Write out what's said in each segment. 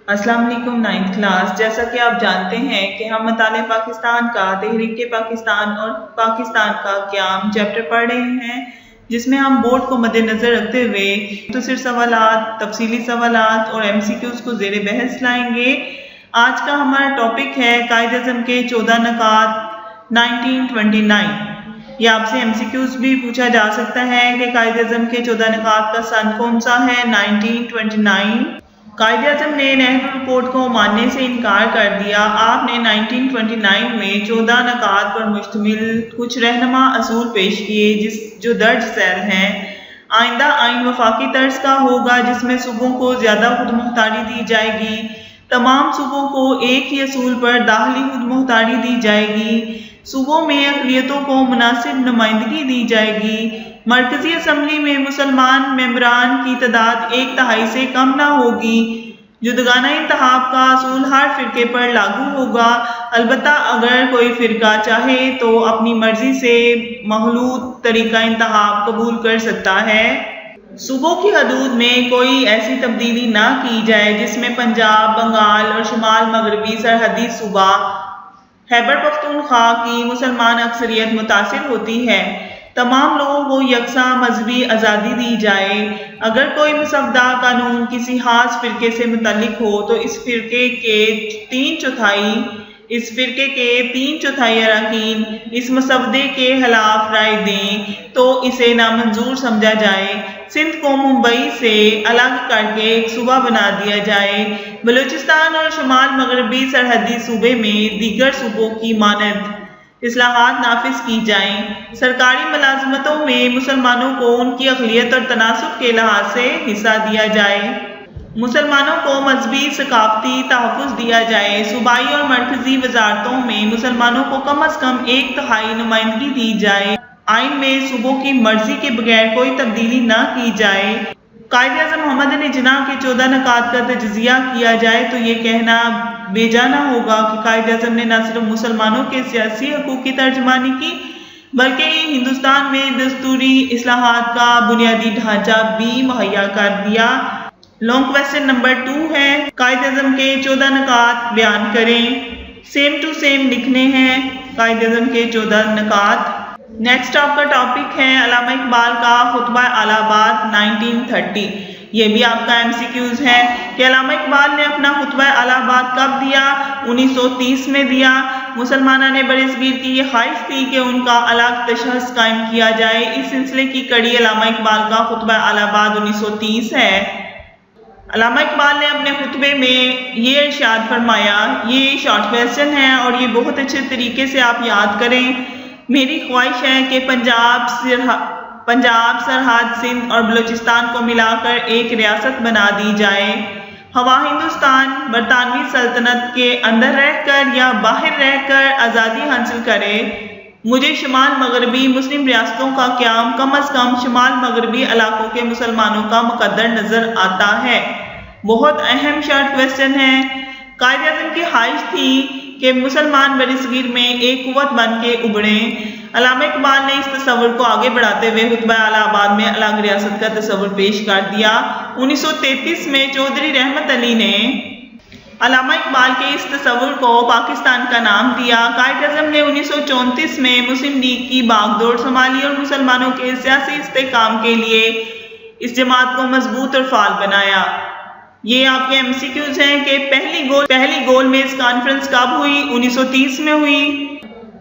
अस्सलाम वालेकुम। 9th class, जैसा कि आप जानते हैं कि हम मताले पाकिस्तान का तहरीक पाकिस्तान और पाकिस्तान का क़याम चैप्टर पढ़ रहे हैं, जिसमें हम बोर्ड को मद्देनज़र रखते हुए मुख्तसर सवालात, तफसीली सवालात और MCQs को ज़ेर बहस लाएंगे। आज का हमारा टॉपिक है कायदे-ए-आज़म के 14 नकात 1929। ये आपसे MCQs भी पूछा जा सकता है कि कायदे-ए-आज़म के 14 नकात का सन कौन सा है। 1929। कायदे-ए-आज़म ने नेहरू रिपोर्ट को मानने से इनकार कर दिया। आपने 1929 में 14 नकात पर मुश्तमिल कुछ रहनुमा असूल पेश किए जो दर्ज झैल हैं। आइंदा आइन वफाकी तर्ज का होगा, जिसमें सूबों को ज़्यादा खुदमुख्तारी दी जाएगी। तमाम सूबों को एक ही असूल पर दाखिली खुदमुख्तारी दी जाएगी। सूबों में अक़लियतों को मुनासिब नुमाइंदगी दी जाएगी। मरकज़ी असम्बली में मुसलमान मेंबरान की तादाद 1/3 से कम ना होगी। जुदगाना इंतखाब का असूल हर फ़िरके पर लागू होगा, अलबत्ता अगर कोई फ़िरका चाहे तो अपनी मर्जी से महलूत तरीका इंतखाब कबूल कर सकता है। सूबों की हदूद में कोई ऐसी तब्दीली ना की जाए जिसमें पंजाब, बंगाल और शुमाल मगरबी सरहदी सूबा खैबर पख्तूनख्वा की मुसलमान अक्सरियत मुतासिर होती है। तमाम लोगों को यकसा मजहबी आज़ादी दी जाए। अगर कोई मुसवदा कानून किसी खास फ़िरके से मुतल्लिक हो तो इस फ़िरके के 3/4 अरकान इस मसवदे के खिलाफ राय दें तो इसे नामंजूर समझा जाए। सिंध को मुंबई से अलग करके एक सूबा बना दिया जाए। बलूचिस्तान और शुमाल मगरबी सरहदी सूबे में दीगर सूबों की मानद इस्लाहात नाफिज की जाएं। सरकारी मुलाजमतों में मुसलमानों को उनकी अक़लियत और तनासुब के लिहाज से हिस्सा दिया जाए। मुसलमानों को मजहबी सकाफती तहफ़्फ़ुज़ दिया जाए। सूबाई और मरकज़ी वज़ारतों में मुसलमानों को कम अज़ कम 1/3 नुमाइंदगी दी जाए। आइन में सूबों की मर्जी के बगैर कोई तब्दीली न की जाए। कायदे-ए-आज़म मोहम्मद ने जिनाह के 14 नकात का तज्ज़िया किया जाए तो ये कहना बेजाना होगा कि कायदे-ए-आज़म ने न सिर्फ मुसलमानों के सियासी हकूक़ की तर्जमानी की, बल्कि हिंदुस्तान में दस्तूरी इस्लाहात का बुनियादी ढांचा भी मुहैया कर दिया। लॉन्ग क्वेश्चन नंबर 2 है, कायदे-ए-आज़म के 14 नकात बयान करें। सेम टू सेम लिखने हैं कायदे-ए-आज़म के 14 नकात। नेक्स्ट आपका टॉपिक है अल्लामा इकबाल का खुतबा अलाहाबाद 1930। ये भी आपका MCQs है कि अल्लामा इकबाल ने अपना खुतबा अलाहाबाद कब दिया? 1930 में दिया। मुसलमाना ने बरसगीर की ये ख्वाहिश थी कि उनका अलग तशख़्ख़ुस कायम किया जाए। इस सिलसिले की कड़ी अल्लामा इकबाल का खुतबा अलाहाबाद 1930 है। अल्लामा इकबाल ने अपने खुतबे में ये इरशाद फरमाया, ये शॉर्ट क्वेश्चन है और ये बहुत अच्छे तरीके से आप याद करें। मेरी ख्वाहिश है कि पंजाब सरहद सिंध और बलूचिस्तान को मिलाकर एक रियासत बना दी जाए। हवा हिंदुस्तान बरतानवी सल्तनत के अंदर रहकर या बाहर रहकर आज़ादी हासिल करे। मुझे शुमाल मगरबी मुस्लिम रियासतों का क़याम कम अज़ कम शुमाल मगरबी इलाकों के मुसलमानों का मुकद्दर नज़र आता है। बहुत अहम शॉर्ट क्वेश्चन है। कायदे-ए-आज़म की ख्वाहिश थी कि मुसलमान बरसगीर में एक कुव्वत बन के उभरें। अल्लामा इकबाल ने इस तस्वुर को आगे बढ़ाते हुए खुतबा अलाहाबाद में अलग रियासत का तस्वुर पेश कर दिया। 1933 में चौधरी रहमत अली ने अल्लामा इकबाल के इस तस्वुर को पाकिस्तान का नाम दिया। कायदे-ए-आज़म ने 1934 में मुस्लिम लीग की बागडोर संभाली और मुसलमानों के सियासी इस्तेहकाम के लिए इस जमात को मजबूत और फाल बनाया। ये आपके MCQs हैं कि पहली गोल मेज कॉन्फ्रेंस कब हुई? 1930 में हुई।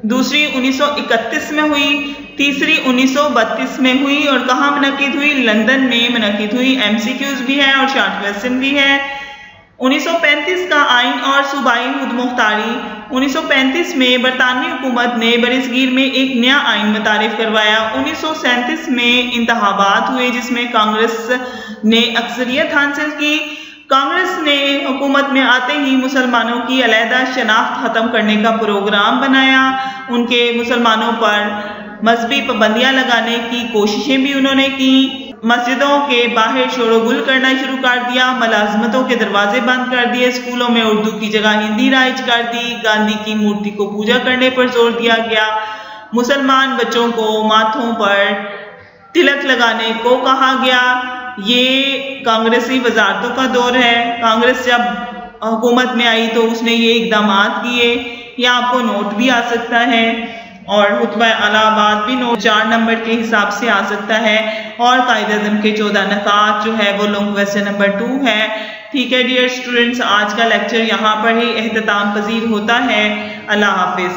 दूसरी 1931 में हुई। तीसरी 1932 में हुई। और कहाँ मुनक़िद हुई? लंदन में मुनक़िद हुई। MCQs भी है और शॉर्ट क्वेश्चन भी है। 1935 का आइन और सूबाई खुदमुख्तारी। 1935 में बरतानवी हुकूमत ने बरसगीर में एक नया आइन मुतारिफ करवाया। 1937 में इंतखाबात हुए जिसमें कांग्रेस ने अक्सरियत हासिल की। कांग्रेस ने हुकूमत में आते ही मुसलमानों की अलहदा शनाख्त ख़त्म करने का प्रोग्राम बनाया। उनके मुसलमानों पर मजहबी पाबंदियाँ लगाने की कोशिशें भी उन्होंने की। मस्जिदों के बाहर शोरगुल करना शुरू कर दिया। मुलाजमतों के दरवाजे बंद कर दिए। स्कूलों में उर्दू की जगह हिंदी राइज कर दी। गांधी की मूर्ति को पूजा करने पर जोर दिया गया। मुसलमान बच्चों को माथों पर तिलक लगाने को कहा गया। ये कांग्रेसी वजारतों का दौर है। कांग्रेस जब हुकूमत में आई तो उसने ये इकदाम किए। या आपको नोट भी आ सकता है और खुतबा इलाहाबाद भी नोट 4 नंबर के हिसाब से आ सकता है और कायद-ए-आज़म के 14 नकात जो है वो लॉन्ग क्वेश्चन नंबर 2 है। ठीक है डियर स्टूडेंट्स, आज का लेक्चर यहाँ पर ही एहतताम पजीर होता है। अल्लाह हाफिज।